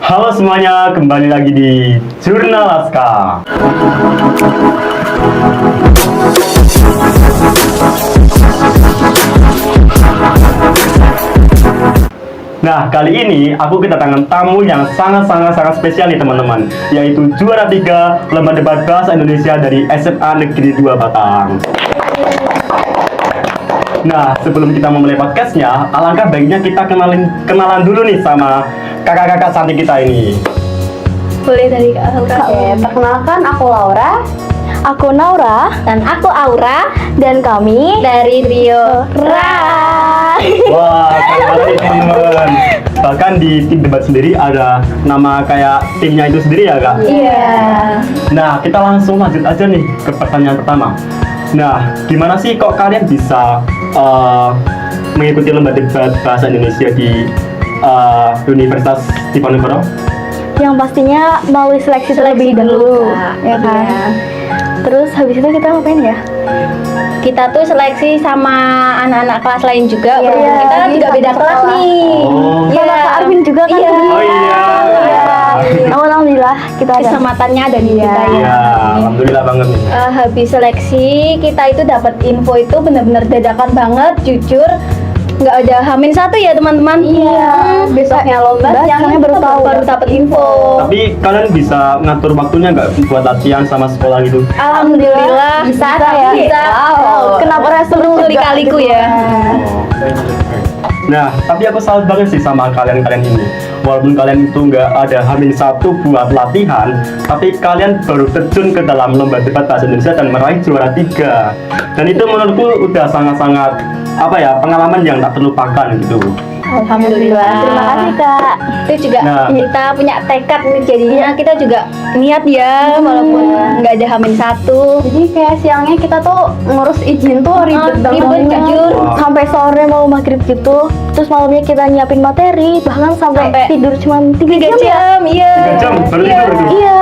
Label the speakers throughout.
Speaker 1: Halo semuanya, kembali lagi di Jurnal Laska. Nah, kali ini aku kedatangan tamu yang sangat spesial nih teman-teman, yaitu juara 3 Lomba Debat Bahasa Indonesia dari SMA Negeri 2 Batang. Nah, sebelum kita memulai podcastnya, alangkah baiknya kita kenalan dulu nih sama kakak-kakak cantik kita ini.
Speaker 2: Boleh dari Kak Laura.
Speaker 3: Oke, perkenalkan aku Laura.
Speaker 2: Aku Naura
Speaker 3: Dan aku Aura.
Speaker 2: dan kami
Speaker 3: Dari trio
Speaker 2: Ra.
Speaker 1: Wah, keren banget nih teman-teman. Bahkan di tim debat sendiri ada nama kayak timnya itu sendiri ya kak?
Speaker 2: Iya.
Speaker 1: Nah, kita langsung lanjut aja nih ke pertanyaan pertama. Nah, gimana sih kok kalian bisa mengikuti lomba debat bahasa Indonesia di Universitas Diponegoro?
Speaker 2: Yang pastinya melalui seleksi terlebih dahulu, ya kan?
Speaker 3: Iya.
Speaker 2: Terus habis itu kita ngapain ya?
Speaker 3: Kita tuh seleksi sama anak-anak kelas lain juga.
Speaker 2: Iya,
Speaker 3: Berhubung kita
Speaker 2: di
Speaker 3: juga
Speaker 2: satu
Speaker 3: beda kelas
Speaker 2: sekolah.
Speaker 3: nih.
Speaker 1: Oh.
Speaker 2: Sama Kak Arvin juga kan?
Speaker 3: Iya.
Speaker 1: Oh iya.
Speaker 2: Namun alhamdulillah kita ada.
Speaker 3: Kesempatan ada di kita ya.
Speaker 1: Iya, alhamdulillah banget nih.
Speaker 3: Habis seleksi kita itu dapat info itu benar-benar dadakan banget, jujur. Nggak ada Hamin satu ya teman-teman.
Speaker 2: Iya.
Speaker 3: Besoknya lomba,
Speaker 2: Siangnya baru tahu.
Speaker 3: baru dapat info.
Speaker 1: Tapi kalian bisa ngatur waktunya nggak buat latihan sama sekolah gitu?
Speaker 3: Alhamdulillah
Speaker 2: Bisa ya.
Speaker 3: Bisa.
Speaker 2: Wow. Kenapa seru
Speaker 3: Kali-kaliku ya.
Speaker 1: Nah, tapi aku salut banget sih sama kalian-kalian ini. Walaupun kalian itu nggak ada Hamin satu buat latihan, tapi kalian baru terjun ke dalam lomba debat bahasa Indonesia dan meraih juara 3. Dan itu menurutku udah sangat-sangat pengalaman yang tak terlupakan gitu.
Speaker 3: Alhamdulillah.
Speaker 2: Terima kasih Kak.
Speaker 3: Itu juga
Speaker 1: Nah.
Speaker 3: kita punya tekad nih, jadinya kita juga niat ya walaupun nggak ada Hamin satu.
Speaker 2: Jadi kayak siangnya kita tuh ngurus izin tuh ribet banget.
Speaker 3: Ribet, jujur.
Speaker 1: Wah.
Speaker 2: Sampai sore mau maghrib gitu. Terus malamnya kita nyiapin materi, bahkan sampai tidur cuma 3
Speaker 3: 3
Speaker 2: jam ya.
Speaker 3: jam, iya.
Speaker 1: 3 jam baru
Speaker 3: Iya.
Speaker 1: tidur gitu.
Speaker 2: Iya.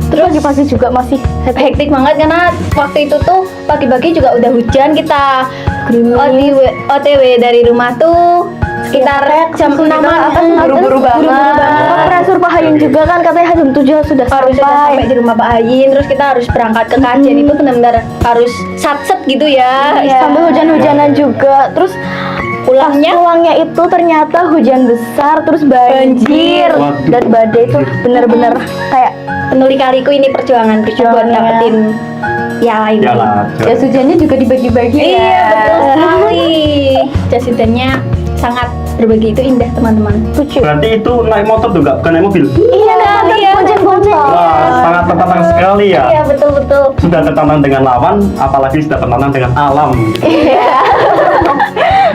Speaker 2: Terus pagi-pagi juga masih
Speaker 3: Hektik banget karena waktu itu tuh pagi-pagi juga udah hujan, kita
Speaker 2: gerimis.
Speaker 3: OTW dari rumah tuh sekitar jam 6-an, buru-buru banget.
Speaker 2: Profesor Pak Hayun juga kan katanya jam 7 sudah
Speaker 3: Harus sudah sampai
Speaker 2: sampai.
Speaker 3: di rumah Pak Hayin, terus kita harus berangkat ke kajian itu benar-benar harus satset gitu ya.
Speaker 2: Sambil hujan-hujanan juga. Terus pulangnya itu ternyata hujan besar, terus banjir
Speaker 1: Waduh.
Speaker 2: dan badai itu benar-benar kayak
Speaker 3: penuh lika-liku ini perjuangan kita buat
Speaker 2: Perjuangannya.
Speaker 3: dapetin ya ini.
Speaker 1: Yalah.
Speaker 2: jas hujannya juga dibagi-bagi
Speaker 3: Iya, betul sekali. Jas hujannya sangat berbagi itu indah teman-teman.
Speaker 2: lucu.
Speaker 1: Berarti itu naik motor tuh nggak? Bukan naik mobil?
Speaker 2: Iya,
Speaker 3: iya,
Speaker 2: bonceng-bonceng.
Speaker 1: Wah, sangat tertantang sekali ya.
Speaker 3: Iya, betul-betul.
Speaker 1: Sudah tertantang dengan lawan, apalagi sudah tertantang dengan alam. Gitu.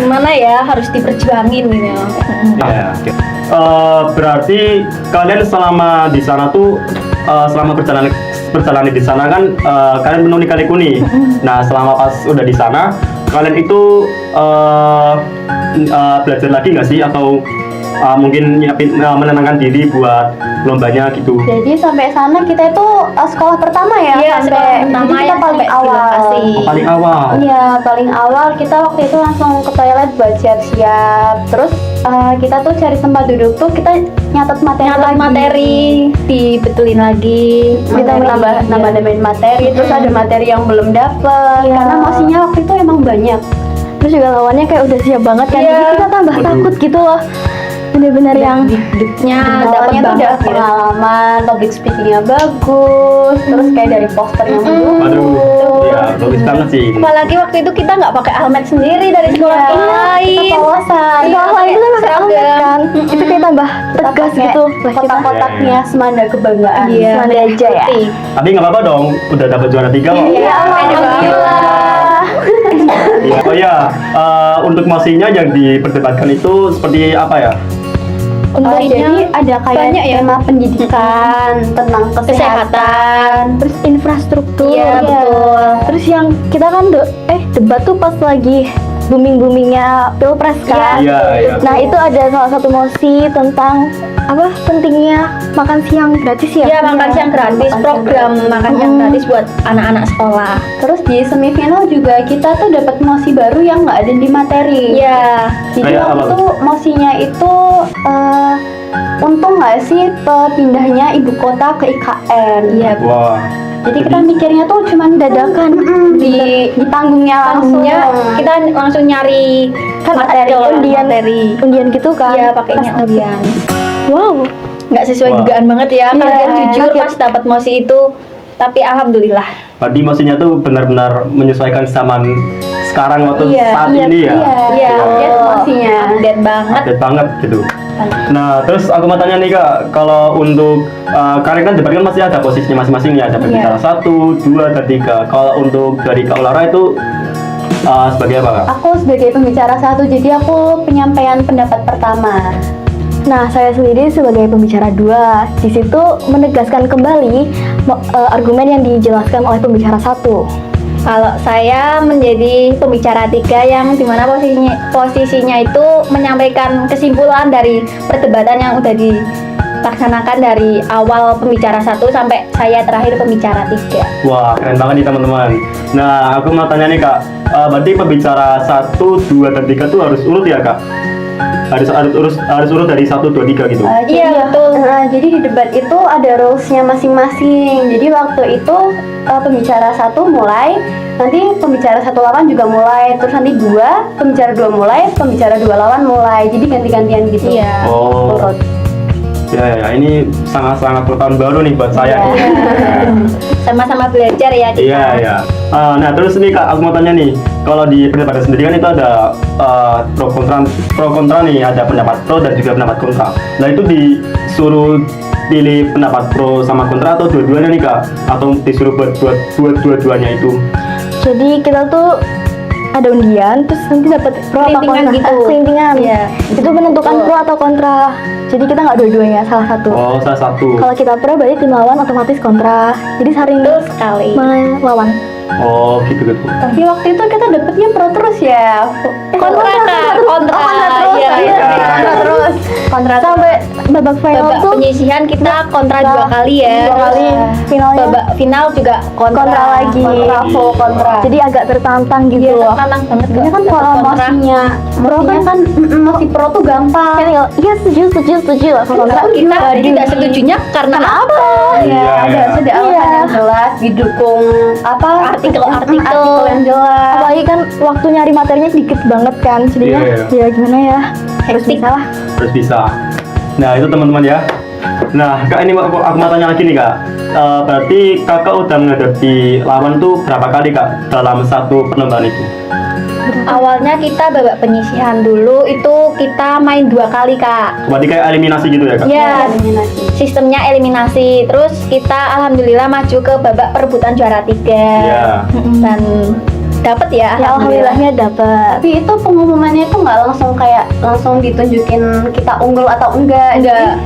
Speaker 3: Gimana ya, harus diperjuangin gitu.
Speaker 1: Ya. Berarti kalian selama di sana tuh selama perjalanan di sana kan kalian penuh lika-liku nih. Nah, selama pas udah di sana kalian itu belajar lagi nggak sih atau mungkin menenangkan diri buat lombanya gitu?
Speaker 2: Jadi sampai sana kita itu sekolah pertama ya,
Speaker 3: Iya,
Speaker 2: sampai
Speaker 3: sekolah pertama
Speaker 2: jadi kita
Speaker 3: yang
Speaker 2: paling
Speaker 3: sampai di
Speaker 2: awal.
Speaker 3: lokasi.
Speaker 1: Oh, paling awal.
Speaker 2: Iya, paling awal kita waktu itu langsung ke toilet buat siap-siap. Terus kita tuh cari tempat duduk tuh kita nyatet materi,
Speaker 3: dibetulin lagi.
Speaker 2: kita nambahin materi. Terus ada materi yang belum dapet karena masihnya waktu itu emang banyak. Terus juga lawannya kayak udah siap banget kan,
Speaker 3: Iya.
Speaker 2: jadi kita tambah
Speaker 1: Waduh.
Speaker 2: takut gitu loh. Bener-bener yang
Speaker 3: duduknya dapat
Speaker 2: lawannya tuh udah
Speaker 3: banget ya.
Speaker 2: pengalaman, public speakingnya bagus, terus kayak dari poster yang
Speaker 1: Waduh, ya bagus banget sih.
Speaker 3: Apalagi waktu itu kita nggak pakai almet sendiri dari sekolah
Speaker 2: Iya,
Speaker 3: lain.
Speaker 2: kita polosan.
Speaker 3: Iya,
Speaker 2: Sekolah lain itu pakai
Speaker 3: seragam.
Speaker 2: almet kan. Itu kayak tambah tegas gitu.
Speaker 3: Kotak-kotaknya semanda kebanggaan.
Speaker 2: Iya, semanda aja ya.
Speaker 3: putih.
Speaker 1: Tapi nggak apa-apa dong, udah dapat juara 3 kok.
Speaker 3: Iya, alhamdulillah.
Speaker 1: Iya. Oh ya, untuk mosinya yang diperdebatkan itu seperti apa ya?
Speaker 2: Jadi ada kayak
Speaker 3: banyak ya.
Speaker 2: tema pendidikan, tentang kesehatan, terus infrastruktur.
Speaker 3: Iya, betul.
Speaker 2: Terus yang kita kan debat tuh pas lagi booming-boomingnya pilpres kan.
Speaker 1: Iya, iya.
Speaker 2: Nah itu ada salah satu mosi tentang
Speaker 3: apa pentingnya makan siang gratis ya? Iya, makan siang gratis, program makan siang gratis buat anak-anak sekolah.
Speaker 2: Terus di semifinal juga kita tuh dapat mosi baru yang nggak ada di materi.
Speaker 3: Iya.
Speaker 2: Jadi
Speaker 1: Kayak
Speaker 2: waktu
Speaker 1: apa
Speaker 2: itu mosinya itu untung nggak sih pindahnya ibu kota ke IKN.
Speaker 3: Iya.
Speaker 1: Wah.
Speaker 2: Jadi kita mikirnya tuh cuman dadakan di panggungnya langsung.
Speaker 3: Kita langsung nyari
Speaker 2: Kan
Speaker 3: materi
Speaker 2: undian
Speaker 3: undian gitu kan. Iya, pakainya
Speaker 2: Pas
Speaker 3: undian.
Speaker 2: Wow.
Speaker 3: Nggak sesuai
Speaker 1: Wah.
Speaker 3: dugaan banget ya.
Speaker 2: Iya,
Speaker 3: Kalian jujur
Speaker 2: kaget.
Speaker 3: pas dapat mosi itu. Tapi alhamdulillah.
Speaker 1: Berarti maksudnya tuh benar-benar menyesuaikan zaman sekarang waktu saat ini ya.
Speaker 3: Iya,
Speaker 2: update mosinya.
Speaker 3: update banget.
Speaker 1: Update banget gitu. Nah, terus aku mau tanya nih Kak, kalau untuk kalian kan debat kan masih ada posisinya masing-masing ya, ada pembicara 1, 2, dan 3. Kalau untuk dari Kak Ulara itu sebagai apa Kak?
Speaker 2: Aku sebagai pembicara 1, jadi aku penyampaian pendapat pertama.
Speaker 3: Nah, saya sendiri sebagai pembicara 2, di situ menegaskan kembali argumen yang dijelaskan oleh pembicara 1. Kalau saya menjadi pembicara 3 yang dimana posisinya itu menyampaikan kesimpulan dari perdebatan yang udah dilaksanakan dari awal pembicara 1 sampai saya terakhir pembicara 3.
Speaker 1: Wah, keren banget nih teman-teman. Nah, aku mau tanya nih Kak, berarti pembicara 1, 2, dan 3 tuh harus urut ya Kak? Harus urut dari 1, 2, 3 gitu?
Speaker 3: Iya, betul.
Speaker 2: Jadi di debat itu ada rulesnya masing-masing. Jadi waktu itu pembicara 1 mulai, nanti pembicara 1 lawan juga mulai, terus nanti pembicara 2 mulai, pembicara 2 lawan mulai. Jadi ganti-gantian gitu.
Speaker 3: Iya.
Speaker 1: Oh.
Speaker 2: Urut.
Speaker 1: Ya, ini sangat-sangat pengetahuan baru nih buat saya nih.
Speaker 3: Sama-sama belajar ya kita.
Speaker 1: Iya. Nah, terus nih Kak, aku mau tanya nih, kalau di perdebatan sendiri kan itu ada pro kontra nih, ada pendapat pro dan juga pendapat kontra. Nah, itu disuruh pilih pendapat pro sama kontra atau dua-duanya nih Kak? Atau disuruh buat dua-duanya itu?
Speaker 3: Jadi kita tuh ada undian, terus nanti dapat pro atau kontra
Speaker 2: gitu.
Speaker 3: Kelintingan.
Speaker 2: Iya.
Speaker 3: Itu menentukan pro atau kontra. Jadi kita nggak dua-duanya, salah satu.
Speaker 1: Oh, salah satu.
Speaker 3: Kalau kita pro berarti tim lawan otomatis kontra. Jadi saling sekali melawan.
Speaker 1: Oh, gitu.
Speaker 2: Tapi waktu itu kita dapetnya pro terus ya.
Speaker 3: Kontra Kak, kontra.
Speaker 2: terus.
Speaker 3: Iya, iya.
Speaker 2: Kontra terus. Kontra
Speaker 3: Sampai babak final
Speaker 2: babak
Speaker 3: tuh
Speaker 2: penyisihan kita kontra
Speaker 3: Nah,
Speaker 2: 2 kali ya.
Speaker 3: 2 kali. Finalnya
Speaker 2: Babak final juga
Speaker 3: kontra lagi.
Speaker 2: Kontra.
Speaker 3: Jadi agak tertantang gitu
Speaker 2: Iya,
Speaker 3: loh.
Speaker 2: tertantang banget.
Speaker 3: Ini kan
Speaker 2: Dapet
Speaker 3: kalau
Speaker 2: kontra.
Speaker 3: mosinya
Speaker 2: Mosinya kan mosi pro tuh gampang.
Speaker 3: Kan tinggal, iya setuju. Kalau kontra
Speaker 2: Kita tidak setujunya karena apa?
Speaker 1: Iya, iya.
Speaker 2: Harus ada alasan yang jelas, didukung apa
Speaker 3: Artikel
Speaker 2: yang jelas.
Speaker 3: Apalagi kan waktu nyari materinya sedikit banget kan. Jadinya
Speaker 1: Iya.
Speaker 3: ya gimana ya. Harus
Speaker 2: Hektik.
Speaker 3: bisa lah.
Speaker 1: Harus bisa. Nah, itu teman-teman ya. Nah, Kak, ini aku mau tanya lagi nih Kak. Berarti Kakak udah menghadapi lawan tuh berapa kali Kak dalam satu perlombaan itu?
Speaker 2: Awalnya kita babak penyisihan dulu, itu kita main 2 kali Kak.
Speaker 1: Berarti kayak eliminasi gitu ya Kak?
Speaker 2: Iya, sistemnya eliminasi. Terus kita alhamdulillah maju ke babak perebutan juara 3.
Speaker 1: Iya.
Speaker 2: Dan dapat ya,
Speaker 3: Ya alhamdulillahnya dapat.
Speaker 2: Tapi itu pengumumannya itu nggak langsung ditunjukin kita unggul atau enggak. Jadi,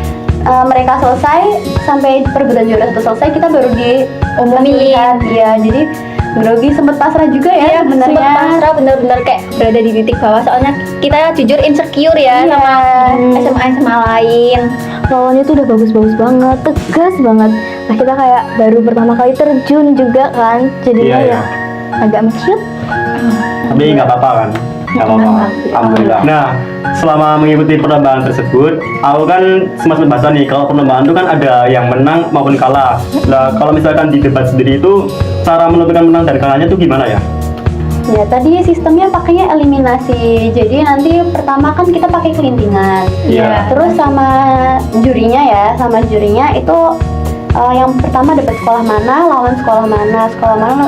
Speaker 2: mereka selesai sampai perebutan juara 1 selesai, kita baru diumumin. Iya, jadi grogi, sempet pasrah juga ya sebenarnya.
Speaker 3: Sempet pasrah, bener-bener kayak berada di titik bawah. Soalnya kita jujur insecure ya
Speaker 2: Iya.
Speaker 3: sama SMA lain. Lawannya tuh udah bagus-bagus banget, tegas banget. Nah kita kayak baru pertama kali terjun juga kan, jadinya
Speaker 1: Iya,
Speaker 3: ya agak cute.
Speaker 1: Tapi nggak apa-apa kan? Nggak apa-apa. Alhamdulillah. Nah, selama mengikuti perlombaan tersebut, aku kan sempat baca nih kalau perlombaan itu kan ada yang menang maupun kalah. Nah, kalau misalkan di debat sendiri itu cara menentukan menang dan kalahnya itu gimana ya?
Speaker 2: Ya tadi sistemnya pakainya eliminasi. Jadi nanti pertama kan kita pakai kelintingan.
Speaker 1: Iya.
Speaker 2: Terus sama jurinya itu yang pertama dapat sekolah mana, lawan sekolah mana,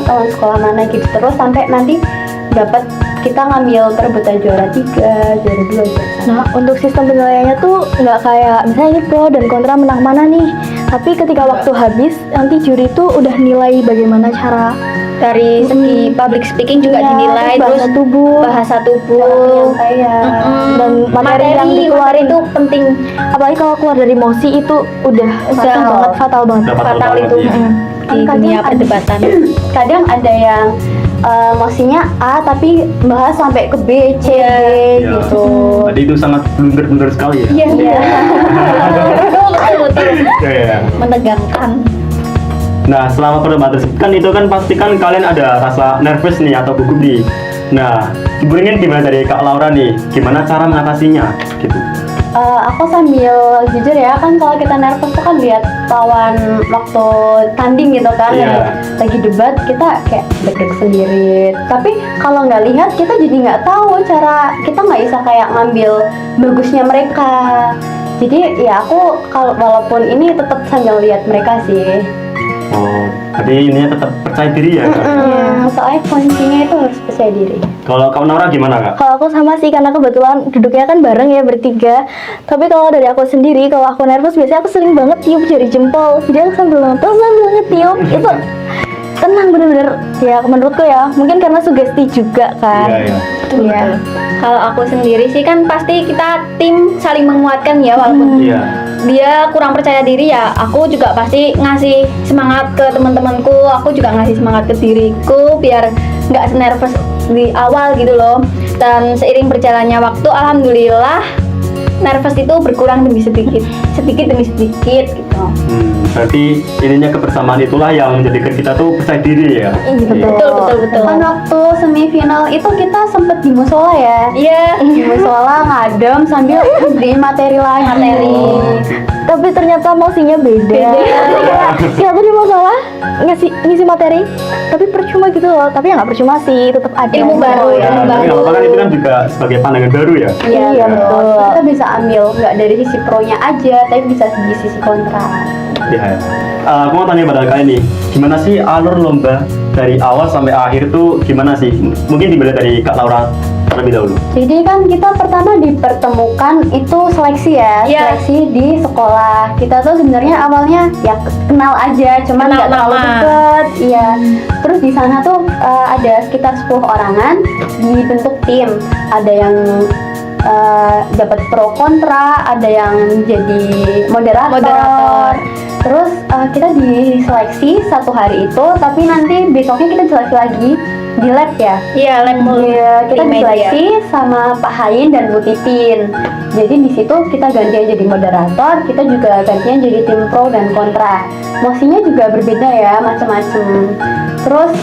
Speaker 2: lawan sekolah mana gitu. Terus sampai nanti dapat kita ngambil perebutan juara 3, juara 2, juara 1.
Speaker 3: Nah untuk sistem penilaiannya tuh nggak kayak misalnya ini pro dan kontra menang mana nih. Tapi ketika waktu habis nanti juri tuh udah nilai bagaimana cara
Speaker 2: Dari segi public speaking juga
Speaker 3: Iya,
Speaker 2: dinilai,
Speaker 3: bahasa
Speaker 2: terus
Speaker 3: tubuh,
Speaker 2: bahasa tubuh,
Speaker 3: dan materi yang dikeluarin
Speaker 2: itu penting.
Speaker 3: apalagi kalau keluar dari mosi itu udah fatal banget
Speaker 1: Udah
Speaker 2: Fatal
Speaker 1: banget,
Speaker 2: itu
Speaker 1: iya.
Speaker 2: di
Speaker 3: Kan
Speaker 2: dunia
Speaker 3: kadang
Speaker 2: perdebatan. Kadang ada yang mestinya A tapi bahas sampai ke B, C, D
Speaker 1: Iya.
Speaker 2: gitu.
Speaker 1: Tadi itu sangat blunder sekali ya.
Speaker 3: Iya. Betul.
Speaker 1: Iya.
Speaker 3: Menegangkan.
Speaker 1: Nah, selama pertemuan tersebut kan itu kan pasti kan kalian ada rasa nervous nih atau gugup nih. Nah, Ibu gimana dari Kak Laura nih? Gimana cara mengatasinya? Gitu.
Speaker 2: Aku sambil jujur ya, kan kalau kita nervous tuh kan lihat lawan waktu tanding gitu kan,
Speaker 1: Iya.
Speaker 2: lagi debat kita kayak deg-deg sendiri. Tapi kalau nggak lihat kita jadi nggak tahu cara, kita nggak bisa kayak ngambil bagusnya mereka. Jadi ya aku kalau walaupun ini tetap sambil lihat mereka sih.
Speaker 1: Oh, jadi ini tetap percaya diri ya, Kak?
Speaker 2: Soalnya kuncinya itu harus percaya diri.
Speaker 1: Kalau Kak Laura gimana, Kak?
Speaker 3: Kalau aku sama sih, karena kebetulan duduknya kan bareng ya bertiga. Tapi kalau dari aku sendiri, kalau aku nervous biasanya aku sering banget tiup jari jempol. Jadi aku sambil nonton sambil ngetiup itu tenang bener-bener. Ya menurutku ya, mungkin karena sugesti juga kan.
Speaker 1: Iya, iya.
Speaker 3: Iya. Kalau aku sendiri sih kan pasti kita tim saling menguatkan ya, walaupun
Speaker 1: Iya.
Speaker 3: dia kurang percaya diri ya, aku juga pasti ngasih semangat ke teman-temanku, aku juga ngasih semangat ke diriku biar nggak nervous di awal gitu loh. Dan seiring berjalannya waktu, alhamdulillah nervous itu berkurang demi sedikit demi sedikit gitu.
Speaker 1: Berarti ininya kebersamaan itulah yang menjadikan kita tuh percaya diri ya.
Speaker 3: Betul.
Speaker 2: Kan waktu semifinal itu kita sempet di musola ya.
Speaker 3: Iya.
Speaker 2: Di musola ngadem sambil beli materi lagi.
Speaker 3: Tapi ternyata mausinya beda. Kita tuh di masalah ngisi materi, tapi percuma gitu loh. Tapi ya nggak percuma sih, tetap ada
Speaker 2: Ilmu baru ya.
Speaker 3: ilmu
Speaker 1: Tapi
Speaker 3: baru.
Speaker 1: nggak apa-apa kan, itu kan juga sebagai pandangan baru ya.
Speaker 3: Iya, betul.
Speaker 2: Kita bisa ambil nggak dari sisi pro-nya aja, tapi bisa di sisi kontra.
Speaker 1: Ya. Aku mau tanya pada kalian nih, gimana sih alur lomba dari awal sampai akhir tuh gimana sih? Mungkin dimulai dari Kak Laura terlebih dahulu.
Speaker 2: Jadi kan kita pertama dipertemukan itu seleksi ya,
Speaker 3: Iya.
Speaker 2: seleksi di sekolah. Kita tuh sebenarnya awalnya ya kenal aja, cuman
Speaker 3: Kenal
Speaker 2: nggak terlalu
Speaker 3: nama.
Speaker 2: deket. Iya. Terus di sana tuh ada sekitar 10 orangan dibentuk tim. Ada yang dapat pro kontra, ada yang jadi moderator. Terus kita diseleksi satu hari itu, tapi nanti besoknya kita diseleksi lagi di lab ya.
Speaker 3: Iya, lab
Speaker 2: Iya, kita
Speaker 3: multimedia.
Speaker 2: diseleksi sama Pak Hain dan Bu Titin. Jadi di situ kita gantian jadi moderator, kita juga gantian jadi tim pro dan kontra. Mosinya juga berbeda ya, macam-macam. Terus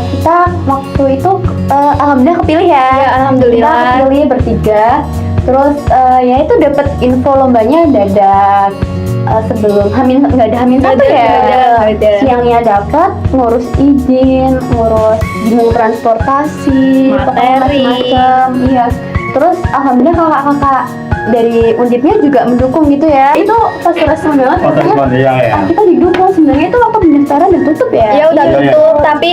Speaker 2: kita waktu itu alhamdulillah kepilih ya.
Speaker 3: Iya, alhamdulillah.
Speaker 2: Kita kepilih bertiga. Terus ya itu dapat info lombanya dadak. Sebelum nggak ada Hamin satu ya.
Speaker 3: Nggak ada.
Speaker 2: Siangnya dapat ngurus izin, ngurus bingung transportasi, pokoknya
Speaker 3: Materi.
Speaker 2: macam-macam. Iya. Terus alhamdulillah kakak-kakak dari Undipnya juga mendukung gitu ya. Itu pas respon banget
Speaker 1: Oh,
Speaker 2: rasanya.
Speaker 1: respon, iya, ya.
Speaker 2: Kita didukung, sebenarnya itu waktu pendaftaran udah tutup ya.
Speaker 3: Ya udah
Speaker 1: Iya, iya.
Speaker 3: tutup, tapi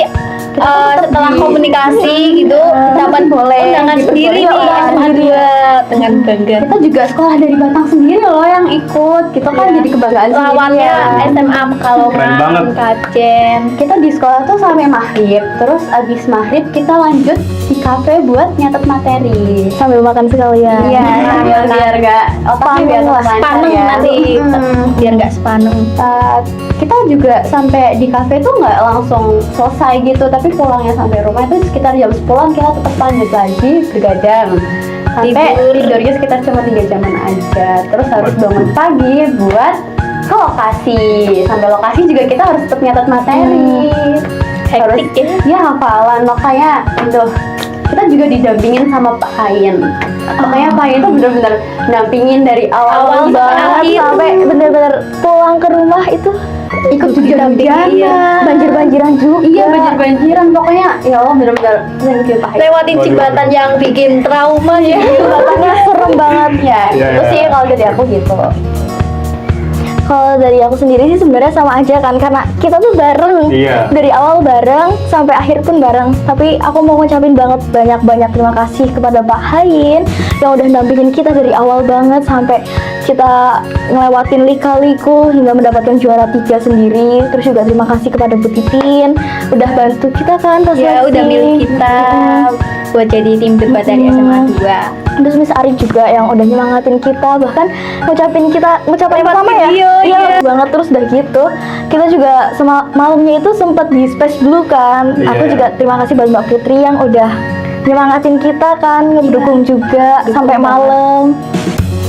Speaker 2: Kita tetap
Speaker 3: setelah
Speaker 2: di-
Speaker 3: komunikasi gitu dapat
Speaker 2: boleh
Speaker 3: undangan sendiri nih
Speaker 2: diperbolehkan.
Speaker 3: SMA 2 dengan bangga.
Speaker 2: Kita juga sekolah dari Batang sendiri loh yang ikut. Kita kan
Speaker 3: Iya.
Speaker 2: jadi kebanggaan sendiri
Speaker 3: Lawannya
Speaker 2: ya.
Speaker 3: SMA
Speaker 1: Keren
Speaker 3: Pekalongan,
Speaker 1: banget.
Speaker 3: Kajen.
Speaker 2: Kita di sekolah tuh sampai maghrib. Terus abis maghrib kita lanjut di kafe buat nyatet materi.
Speaker 3: Sambil makan sekalian.
Speaker 2: Iya, biar nggak otaknya biar
Speaker 3: Paneng lah,
Speaker 2: lancar
Speaker 3: sepaneng
Speaker 2: ya.
Speaker 3: nanti
Speaker 2: Mm-mm.
Speaker 3: biar nggak sepaneng.
Speaker 2: Kita juga sampai di kafe tuh nggak langsung selesai gitu, tapi pulangnya sampai rumah itu sekitar jam 10-an kita tetap lanjut lagi bergadang sampai
Speaker 3: Tidur.
Speaker 2: tidurnya sekitar cuma 3 jaman aja. Terus harus bangun pagi buat ke lokasi. Sampai lokasi juga kita harus tetap nyatet materi.
Speaker 3: Hektik ya.
Speaker 2: Ya hafalan, makanya aduh, kita juga didampingin sama Pak Hain. Makanya Pak Hain itu bener-bener dampingin dari awal
Speaker 3: Awal sampai
Speaker 2: banget
Speaker 3: akhir.
Speaker 2: sampai
Speaker 3: bener-bener pulang ke rumah itu
Speaker 2: ikut hujan-hujanan.
Speaker 3: Iya. Banjir-banjiran juga.
Speaker 2: Iya, banjir-banjiran pokoknya. Ya Allah, bener-bener thank you Pak Hain.
Speaker 3: Lewatin
Speaker 1: Waduh.
Speaker 3: jembatan yang bikin trauma ya.
Speaker 2: Jembatannya serem banget ya.
Speaker 1: Iya,
Speaker 2: Itu
Speaker 1: iya.
Speaker 2: sih kalau dari aku gitu.
Speaker 3: Kalau dari aku sendiri sih sebenarnya sama aja kan, karena kita tuh bareng.
Speaker 1: Iya.
Speaker 3: Dari awal bareng sampai akhir pun bareng. Tapi aku mau ngucapin banget banyak-banyak terima kasih kepada Pak Hain yang udah dampingin kita dari awal banget sampai kita ngelewatin lika-liku hingga mendapatkan juara 3 sendiri. Terus juga terima kasih kepada Bu Titin udah bantu kita kan pas
Speaker 2: Ya,
Speaker 3: seleksi.
Speaker 2: udah milik kita buat jadi tim debat dari SMA 2.
Speaker 3: Terus Miss Ari juga yang udah nyemangatin kita, bahkan ngucapin
Speaker 2: Lewat
Speaker 3: pertama ya.
Speaker 2: video,
Speaker 3: Iya,
Speaker 2: iya.
Speaker 3: banget. Terus udah gitu kita juga malamnya itu sempat di space dulu kan. Aku
Speaker 1: Iya.
Speaker 3: juga terima kasih buat Mbak Putri yang udah nyemangatin kita kan, ngedukung juga sampai malam.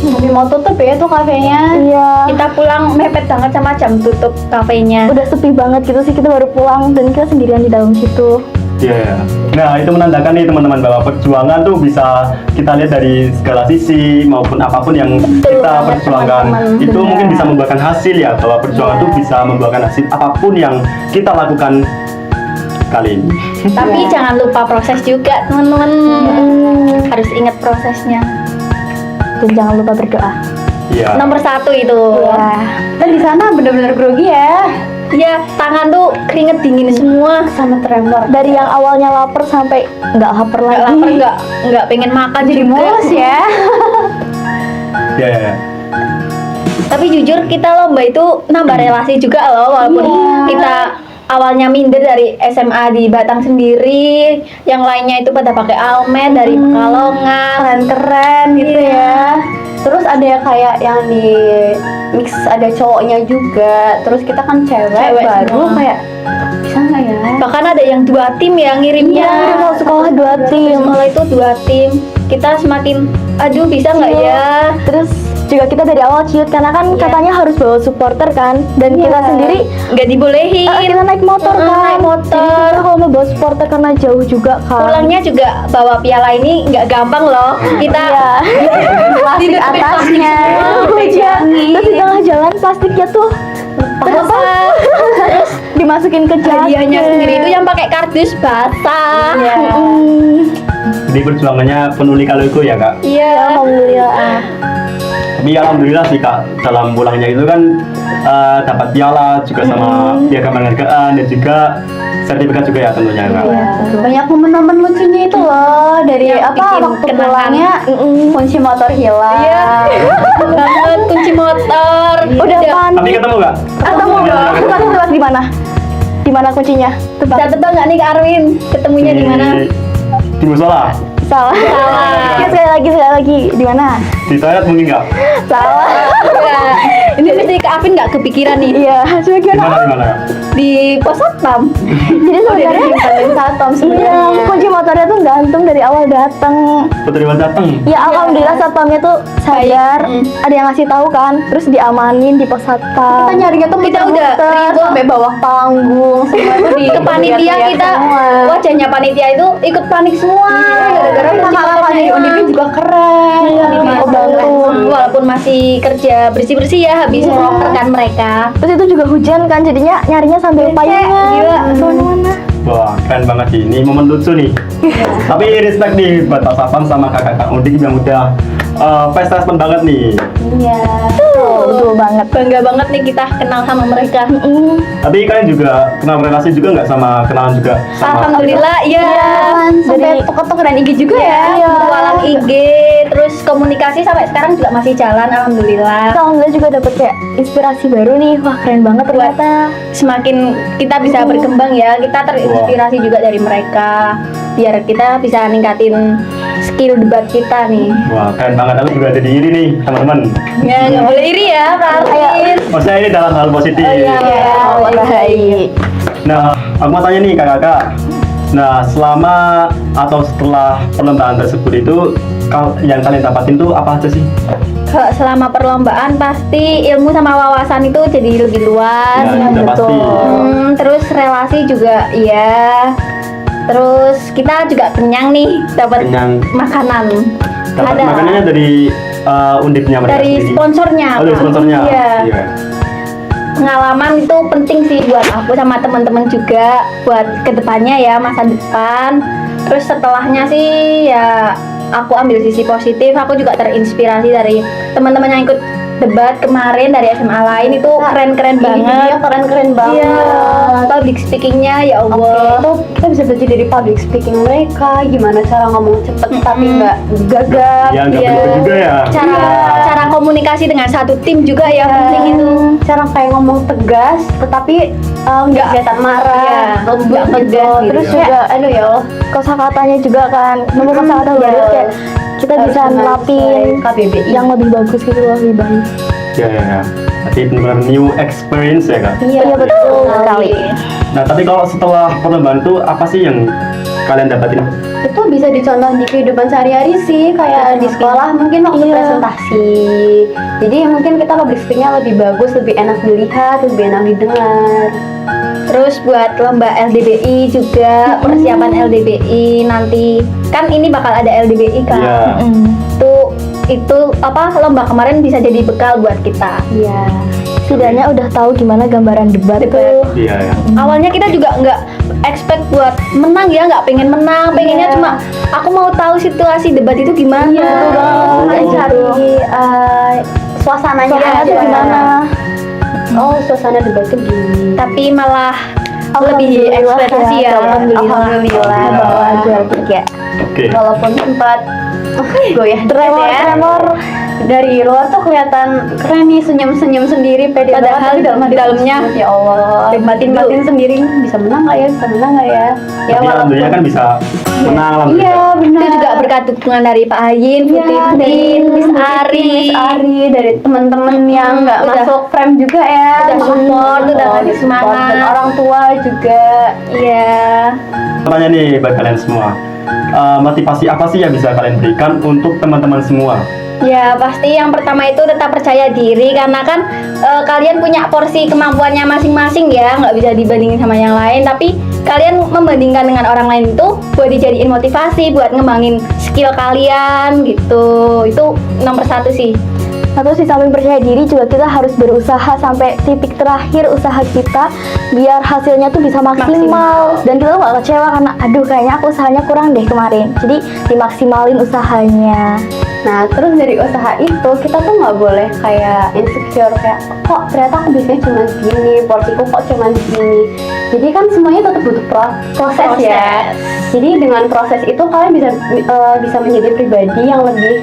Speaker 2: Tapi mau tutup ya tuh kafenya.
Speaker 3: Iya,
Speaker 4: Kita pulang mepet banget sama jam tutup kafenya.
Speaker 3: udah sepi banget gitu sih, kita baru pulang dan kita sendirian di dalam situ.
Speaker 1: Iya. Nah, itu menandakan nih teman-teman bahwa perjuangan tuh bisa kita lihat dari segala sisi maupun apapun yang
Speaker 3: Betul
Speaker 1: kita
Speaker 3: banget,
Speaker 1: perjuangkan.
Speaker 3: teman-teman.
Speaker 1: Itu
Speaker 3: Benar.
Speaker 1: mungkin bisa membuahkan hasil ya, bahwa perjuangan tuh bisa membuahkan hasil apapun yang kita lakukan kali ini.
Speaker 4: Tapi jangan lupa proses juga, teman-teman. Harus ingat prosesnya.
Speaker 3: Dan jangan lupa berdoa.
Speaker 1: Iya.
Speaker 4: Nomor 1 itu.
Speaker 3: Iya.
Speaker 2: Dan di sana benar-benar grogi ya.
Speaker 4: Ya, tangan tuh keringet dingin semua.
Speaker 2: Sama tremor.
Speaker 3: Dari yang awalnya lapar sampai nggak lapar lagi.
Speaker 4: Nggak lapar, nggak pengen makan
Speaker 2: Jadi
Speaker 4: juga.
Speaker 2: mulus ya.
Speaker 1: Iya, iya.
Speaker 4: Tapi jujur kita lomba itu nambah relasi juga loh, walaupun kita awalnya minder dari SMA di Batang sendiri, yang lainnya itu pada pakai almet dari Pekalongan.
Speaker 2: Keren-keren gitu ya. Terus ada kayak yang di mix ada cowoknya juga. Terus kita kan cewek baru
Speaker 4: semua.
Speaker 2: kayak bisa nggak ya?
Speaker 4: Bahkan ada yang 2 tim yang ngirimnya.
Speaker 3: Iya, mau sekolah 2 tim.
Speaker 4: Sekolah itu 2 tim. Kita semakin, aduh bisa nggak ya?
Speaker 3: Terus juga kita dari awal ciut karena kan
Speaker 4: Iya.
Speaker 3: katanya harus bawa supporter kan, dan kita sendiri
Speaker 4: Nggak dibolehin.
Speaker 3: kita naik motor kan.
Speaker 4: Naik motor.
Speaker 3: Jadi kita kalau mau bawa supporter karena jauh juga kan.
Speaker 4: Pulangnya juga bawa piala ini nggak gampang loh. Kita
Speaker 2: Plastik
Speaker 4: Ditutupin
Speaker 2: atasnya.
Speaker 3: Hujan. Terus di tengah jalan plastiknya tuh
Speaker 4: basah.
Speaker 3: terus dimasukin ke jaket.
Speaker 4: Hadiahnya sendiri itu yang pakai kardus basah.
Speaker 2: Iya.
Speaker 1: Jadi perjuangannya penuh lika-liku ya, Kak.
Speaker 4: Iya.
Speaker 3: Alhamdulillah.
Speaker 1: Tapi alhamdulillah sih, Kak, dalam pulangnya itu kan dapat piala juga sama piagam penghargaan dan juga sertifikat juga ya tentunya, Kak.
Speaker 2: Iya. Banyak momen-momen lucunya itu loh dari
Speaker 4: Yang
Speaker 2: apa
Speaker 4: bikin
Speaker 2: waktu
Speaker 4: kenangan.
Speaker 2: pulangnya kunci motor hilang.
Speaker 4: Iya. Banget kunci motor.
Speaker 3: Udah panik.
Speaker 1: Tapi ketemu nggak?
Speaker 3: Ketemu dong. Tebak di mana? Di mana kuncinya? Tebak.
Speaker 4: Bisa tebak nggak nih Kak Arwin? Ketemunya di mana?
Speaker 1: Di musola.
Speaker 3: Salah.
Speaker 4: Salah.
Speaker 3: Sekali lagi. Di mana?
Speaker 1: Di toilet mungkin nggak?
Speaker 3: Salah.
Speaker 4: Enggak. Ini mesti Kak Arwin nggak kepikiran nih.
Speaker 3: Iya, coba
Speaker 1: Di
Speaker 3: gimana?
Speaker 1: mana, Kak?
Speaker 4: Di pos satpam.
Speaker 3: Jadi sebenarnya
Speaker 2: Satom
Speaker 3: iya,
Speaker 2: sebenarnya.
Speaker 3: kunci motornya tuh gantung dari awal datang.
Speaker 1: Putri Wan datang.
Speaker 3: Ya alhamdulillah satpamnya tuh sadar,
Speaker 4: Baik.
Speaker 3: ada yang ngasih tahu kan, terus diamanin di pos satpam.
Speaker 2: Kita nyarinya tuh
Speaker 4: Kita udah
Speaker 2: muter-muter
Speaker 4: ribu.
Speaker 2: sampai bawah panggung semua itu di
Speaker 4: Ke panitia
Speaker 2: lihat-lihat
Speaker 4: kita,
Speaker 2: semua.
Speaker 4: wajahnya panitia itu ikut panik semua. Gara-gara
Speaker 2: Tapi
Speaker 4: kunci
Speaker 2: kakak-kakak
Speaker 4: motornya
Speaker 2: dari
Speaker 4: hilang.
Speaker 2: Undip juga keren.
Speaker 3: Iya,
Speaker 2: Undip
Speaker 3: mau
Speaker 2: keren.
Speaker 3: bantu.
Speaker 4: Walaupun masih kerja bersih-bersih ya, habis
Speaker 3: Iya.
Speaker 4: proker kan mereka.
Speaker 3: Terus itu juga hujan kan, jadinya nyarinya sambil payungan.
Speaker 4: gila.
Speaker 3: Kemana-mana.
Speaker 1: Wah, keren banget sih. Ini momen lucu nih. Tapi respect nih buat Pak Sapam sama kakak-kakak Undip yang udah fast-fast banget nih.
Speaker 2: Iya.
Speaker 3: Betul banget.
Speaker 4: Bangga banget nih kita kenal sama mereka.
Speaker 1: Tapi kalian juga kenal relasi juga nggak sama kenalan juga sama?
Speaker 4: Alhamdulillah, iya.
Speaker 2: Sampai
Speaker 3: Dari-
Speaker 2: tuker-tukeran IG juga ya.
Speaker 3: Iya.
Speaker 4: Petualang IG, terus komunikasi sampai sekarang juga masih jalan, alhamdulillah.
Speaker 3: Alhamdulillah juga dapet kayak inspirasi baru nih. Wah keren banget ternyata.
Speaker 4: Semakin kita bisa berkembang ya, kita terinspirasi juga dari mereka. Biar kita bisa ningkatin skill debat kita nih.
Speaker 1: Wah, keren banget. Aku juga ada di iri nih, teman-teman.
Speaker 4: Ya, nggak boleh iri ya, Kak Arwin.
Speaker 1: Maksudnya ini dalam hal positif.
Speaker 4: Iya,
Speaker 3: baik.
Speaker 1: Nah, aku mau tanya nih kakak-kakak. Nah, selama atau setelah perlombaan tersebut itu yang kalian dapatin tuh apa aja sih?
Speaker 4: Kalau selama perlombaan pasti ilmu sama wawasan itu jadi lebih luas.
Speaker 1: Ya, udah pasti.
Speaker 4: Terus relasi juga iya. Terus kita juga kenyang nih, dapat
Speaker 1: Kenyang.
Speaker 4: makanan.
Speaker 1: Dapat
Speaker 4: Ada.
Speaker 1: makanannya dari undipnya mereka
Speaker 4: Dari
Speaker 1: sendiri.
Speaker 4: sponsornya.
Speaker 1: Oh, dari
Speaker 4: Kak.
Speaker 1: sponsornya.
Speaker 4: Iya.
Speaker 1: Iya.
Speaker 4: Pengalaman itu penting sih buat aku sama teman-teman juga buat kedepannya ya, masa depan. Terus setelahnya sih ya aku ambil sisi positif. Aku juga terinspirasi dari teman-teman yang ikut debat kemarin dari SMA lain itu keren-keren
Speaker 2: Ini
Speaker 4: banget.
Speaker 2: dia keren-keren banget.
Speaker 4: Iya, public speakingnya ya Allah.
Speaker 2: Itu kita bisa belajar dari public speaking mereka, gimana cara ngomong cepet tapi nggak gagap.
Speaker 1: Ya, nggak
Speaker 4: Iya.
Speaker 1: begitu juga ya.
Speaker 4: Cara komunikasi dengan satu tim juga ya penting itu.
Speaker 2: Cara kayak ngomong tegas, tetapi nggak kelihatan marah,
Speaker 4: Iya,
Speaker 2: lembut
Speaker 4: nggak
Speaker 2: gitu.
Speaker 4: tegas gitu.
Speaker 2: Terus juga, aduh ya Allah,
Speaker 3: Kosakatanya juga kan, nemu kosakata baru
Speaker 2: Iya.
Speaker 3: kayak kita
Speaker 2: harus
Speaker 3: bisa
Speaker 2: menguasai
Speaker 3: nerapin
Speaker 2: KBBI.
Speaker 3: yang lebih bagus gitu loh, lebih baik.
Speaker 1: Ya, ya, ya. Jadi benar-benar new experience ya kak.
Speaker 3: Iya betul sekali.
Speaker 1: Nah tapi kalau setelah perlombaan itu apa sih yang kalian dapatin?
Speaker 2: Itu bisa dicontoh di kehidupan sehari-hari sih, kayak di sekolah mungkin waktu presentasi. Jadi mungkin kita public speakingnya lebih bagus, lebih enak dilihat, lebih enak didengar.
Speaker 4: Terus buat lomba LDBI juga, persiapan LDBI nanti kan ini bakal ada LDBI kan.
Speaker 1: Iya.
Speaker 4: Itu apa lomba kemarin bisa jadi bekal buat kita.
Speaker 2: Iya.
Speaker 3: Setidaknya udah tahu gimana gambaran debat tuh.
Speaker 1: Iya ya.
Speaker 4: Awalnya kita juga nggak expect buat menang ya, nggak pengen menang, pengennya cuma aku mau tahu situasi debat itu gimana.
Speaker 2: Iya.
Speaker 1: Oh.
Speaker 2: Cari suasananya aja
Speaker 3: Gimana?
Speaker 2: Oh, suasana debat tuh gini.
Speaker 4: Tapi malah lebih
Speaker 3: Alhamdulillah
Speaker 4: ekspektasi ya.
Speaker 2: Alhamdulillah bawa juara 3.
Speaker 1: Oke.
Speaker 2: Walaupun sempat goyah tremor dari luar tuh kelihatan keren nih, senyum-senyum sendiri pede banget,
Speaker 4: Padahal
Speaker 2: tapi dalam hati
Speaker 4: dalamnya
Speaker 2: ya Allah batin sendiri bisa menang nggak ya, bisa menang nggak ya. Ya
Speaker 1: Tapi alhamdulillah kan bisa menang
Speaker 2: Iya
Speaker 1: alhamdulillah.
Speaker 2: benar.
Speaker 4: Itu juga berkat dukungan dari Pak Ayin, Bu
Speaker 2: Iya, dari
Speaker 4: Titin, Miss Ari.
Speaker 2: Miss Ari, dari teman-teman yang nggak
Speaker 4: Udah-
Speaker 2: masuk frame juga ya.
Speaker 4: udah support, udah ngasih semangat.
Speaker 2: Dan orang tua juga.
Speaker 4: Iya.
Speaker 1: Pertanyaan nih buat kalian semua. Motivasi apa sih yang bisa kalian berikan untuk teman-teman semua?
Speaker 4: Ya pasti yang pertama itu tetap percaya diri karena kan kalian punya porsi kemampuannya masing-masing ya, nggak bisa dibandingin sama yang lain. Tapi kalian membandingkan dengan orang lain itu buat dijadiin motivasi, buat ngembangin skill kalian gitu. Itu nomor 1 sih.
Speaker 3: Atau di samping percaya diri juga kita harus berusaha sampai titik terakhir usaha kita biar hasilnya tuh bisa maksimal. Dan kita tuh gak kecewa karena aduh kayaknya aku usahanya kurang deh kemarin. Jadi dimaksimalin usahanya.
Speaker 2: Nah, terus dari usaha itu kita tuh nggak boleh kayak insecure kayak kok ternyata aku bisnisnya cuma segini, porsiku kok cuma segini. Jadi kan semuanya tetap butuh proses ya. Jadi dengan proses itu kalian bisa menjadi pribadi yang lebih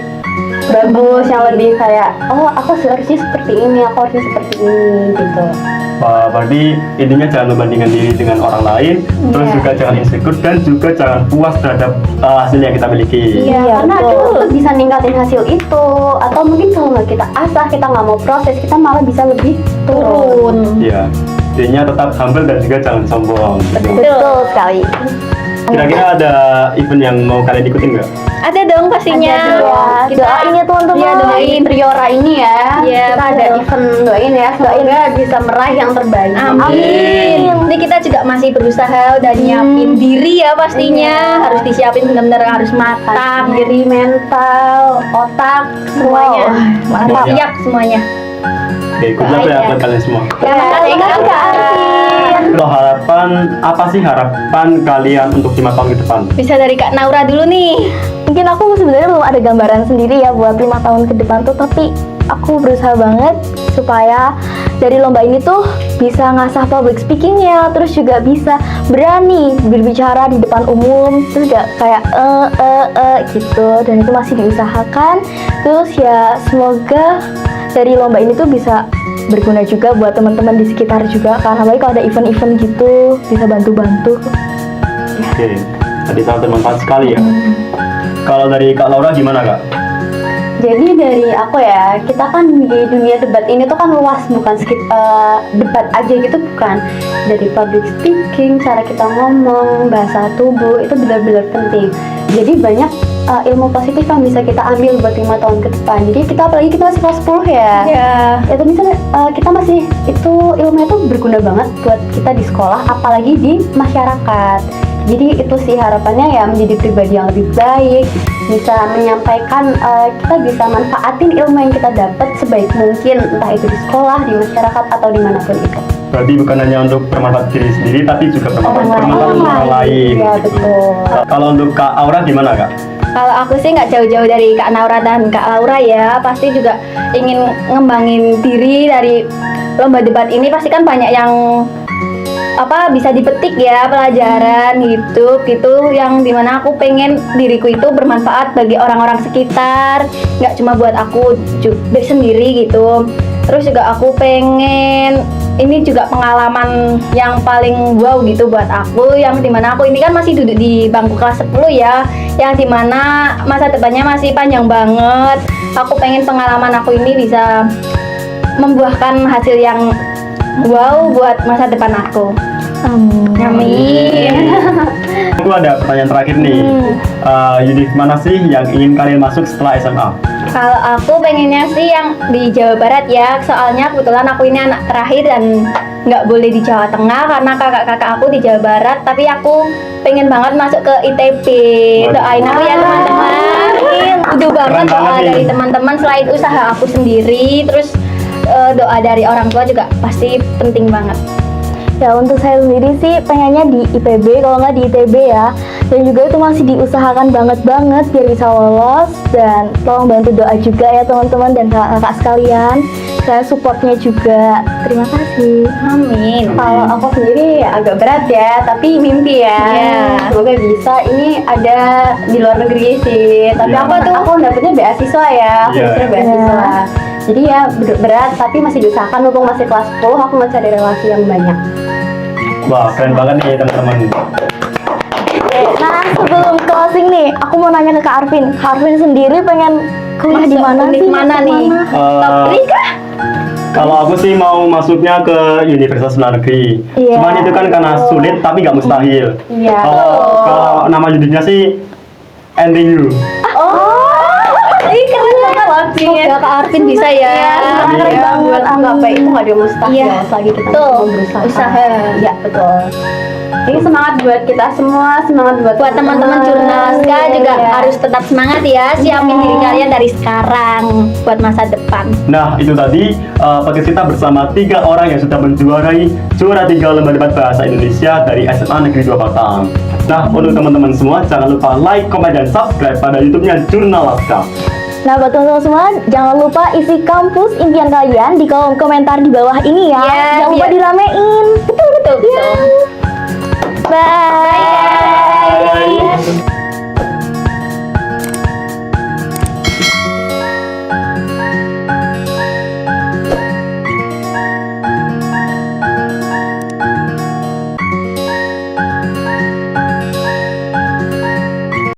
Speaker 2: bagus, yang lebih kayak oh aku harusnya seperti ini, aku harusnya seperti ini gitu.
Speaker 1: Berarti intinya jangan membandingkan diri dengan orang lain, terus
Speaker 2: Iya.
Speaker 1: juga jangan insecure dan juga jangan puas terhadap hasil yang kita miliki.
Speaker 3: Iya,
Speaker 2: Karena
Speaker 3: betul.
Speaker 2: itu bisa ningkatin hasil itu, atau mungkin kalau nggak kita asah, kita nggak mau proses, kita malah bisa lebih turun.
Speaker 1: Iya. Intinya tetap humble dan juga jangan sombong.
Speaker 3: Betul sekali.
Speaker 1: Kira-kira ada event yang mau kalian ikutin nggak?
Speaker 4: Ada dong pastinya.
Speaker 3: Ya, doain ya teman-teman.
Speaker 2: Iya, doain Priora ini ya.
Speaker 4: Iya,
Speaker 2: Kita ada
Speaker 4: betul.
Speaker 2: event doain ya. Semoga bisa meraih yang terbaik.
Speaker 4: Amin. Ini kita juga masih berusaha udah nyiapin diri ya pastinya. Harus disiapin benar-benar harus matang.
Speaker 2: Diri, mental, otak, semuanya.
Speaker 3: Mantap.
Speaker 1: Semuanya.
Speaker 4: Siap semuanya.
Speaker 1: Oke, good luck ya buat kalian semua.
Speaker 4: Terima kasih Kak Arvin.
Speaker 1: Kalau harapan, apa sih harapan kalian untuk 5 tahun ke depan?
Speaker 4: Bisa dari Kak Naura dulu nih.
Speaker 3: Mungkin aku sebenarnya belum ada gambaran sendiri ya buat 5 tahun ke depan tuh, tapi aku berusaha banget supaya dari lomba ini tuh bisa ngasah public speakingnya, terus juga bisa berani berbicara di depan umum, terus gak kayak gitu, dan itu masih diusahakan. Terus ya semoga dari lomba ini tuh bisa berguna juga buat teman-teman di sekitar juga, karena apalagi kalau ada event-event gitu bisa bantu-bantu.
Speaker 1: Oke, tadi sangat bermanfaat sekali ya. Kalau dari Kak Laura gimana Kak?
Speaker 2: Jadi dari aku ya, kita kan di dunia debat ini tuh kan luas, bukan debat aja gitu, bukan. Dari public speaking, cara kita ngomong, bahasa tubuh, itu benar-benar penting. Jadi banyak ilmu positif yang bisa kita ambil buat 5 tahun ke depan. Jadi kita apalagi kita masih kelas 10 ya.
Speaker 4: Ya.
Speaker 2: Itu bisa kita masih itu ilmunya tuh berguna banget buat kita di sekolah, apalagi di masyarakat. Jadi itu sih harapannya ya, menjadi pribadi yang lebih baik, bisa menyampaikan, kita bisa manfaatin ilmu yang kita dapat sebaik mungkin, entah itu di sekolah, di masyarakat, atau dimanapun itu.
Speaker 1: Berarti bukan hanya untuk bermanfaat diri sendiri, tapi juga bermanfaat untuk orang lain.
Speaker 2: Iya
Speaker 1: gitu.
Speaker 2: betul.
Speaker 1: Kalau untuk Kak Aura gimana Kak?
Speaker 4: Kalau aku sih nggak jauh-jauh dari Kak Naura dan Kak Laura ya, pasti juga ingin ngembangin diri dari lomba debat ini. Pasti kan banyak yang bisa dipetik ya pelajaran gitu yang dimana aku pengen diriku itu bermanfaat bagi orang-orang sekitar, nggak cuma buat aku sendiri gitu. Terus juga aku pengen ini juga pengalaman yang paling wow gitu buat aku, yang dimana aku ini kan masih duduk di bangku kelas 10 ya, yang dimana masa depannya masih panjang banget. Aku pengen pengalaman aku ini bisa membuahkan hasil yang wow buat masa depan aku. Amin.
Speaker 1: Aku ada pertanyaan terakhir nih. Univ mana sih yang ingin kalian masuk setelah SMA?
Speaker 4: Kalau aku pengennya sih yang di Jawa Barat ya, soalnya kebetulan aku ini anak terakhir dan nggak boleh di Jawa Tengah karena kakak-kakak aku di Jawa Barat, tapi aku pengen banget masuk ke ITB. Doain aku ya teman-teman. Butuh banget doa dari teman-teman selain usaha aku sendiri, terus doa dari orang tua juga pasti penting banget.
Speaker 3: Ya untuk saya sendiri sih pengennya di IPB, kalau nggak di ITB ya. Dan juga itu masih diusahakan banget biar bisa lolos. Dan tolong bantu doa juga ya teman-teman dan kakak sekalian. Saya supportnya juga. Terima kasih.
Speaker 4: Amin.
Speaker 2: Kalau aku sendiri ya agak berat ya, tapi mimpi ya.
Speaker 4: Iya.
Speaker 2: Semoga bisa. Ini ada di luar negeri sih. Tapi
Speaker 1: Iya.
Speaker 2: aku dapetnya beasiswa ya. Aku
Speaker 1: Iya.
Speaker 2: dapetnya beasiswa. Jadi ya berat, tapi masih diusahakan. Mumpung masih kelas 10, aku masih ada relasi yang banyak.
Speaker 1: Wah, keren banget nih teman-teman.
Speaker 3: Nah sebelum closing nih, aku mau nanya ke Kak Arvin. Kak Arvin sendiri pengen kuliah di mana
Speaker 4: Univ
Speaker 3: sih?
Speaker 4: mana
Speaker 3: Masuk
Speaker 4: nih?
Speaker 3: mana?
Speaker 4: Top 3 kah?
Speaker 1: Kalau aku sih mau masuknya ke Universitas luar negeri.
Speaker 3: Iya.
Speaker 1: Cuman itu kan karena sulit tapi nggak mustahil.
Speaker 2: Iya.
Speaker 1: Kalau nama judulnya sih NTU.
Speaker 4: Ih, keren banget. Semoga Kak Arvin bisa ya.
Speaker 2: Keren
Speaker 1: Iya.
Speaker 2: banget. Menggapai itu nggak ada mustahil.
Speaker 4: Iya.
Speaker 2: Selagi kita
Speaker 4: Betul.
Speaker 2: mau berusaha.
Speaker 4: Usaha.
Speaker 2: Iya betul. Ini semangat buat kita semua, semangat buat
Speaker 4: Teman-teman Jurnaska juga
Speaker 2: Iya.
Speaker 4: harus tetap semangat ya. Siapin diri kalian dari sekarang buat masa depan.
Speaker 1: Nah, itu tadi podcast kita bersama 3 orang yang sudah menjuarai juara 3 lomba debat bahasa Indonesia dari SMA Negeri 2 Batang. Nah, untuk teman-teman semua, jangan lupa like, komen, dan subscribe pada YouTube-nya Jurnalaska.
Speaker 3: Nah buat teman-teman semua, jangan lupa isi kampus impian kalian di kolom komentar di bawah ini ya.
Speaker 4: Iya,
Speaker 3: Jangan lupa
Speaker 4: biar-
Speaker 3: diramein.
Speaker 4: Betul.
Speaker 3: Bye.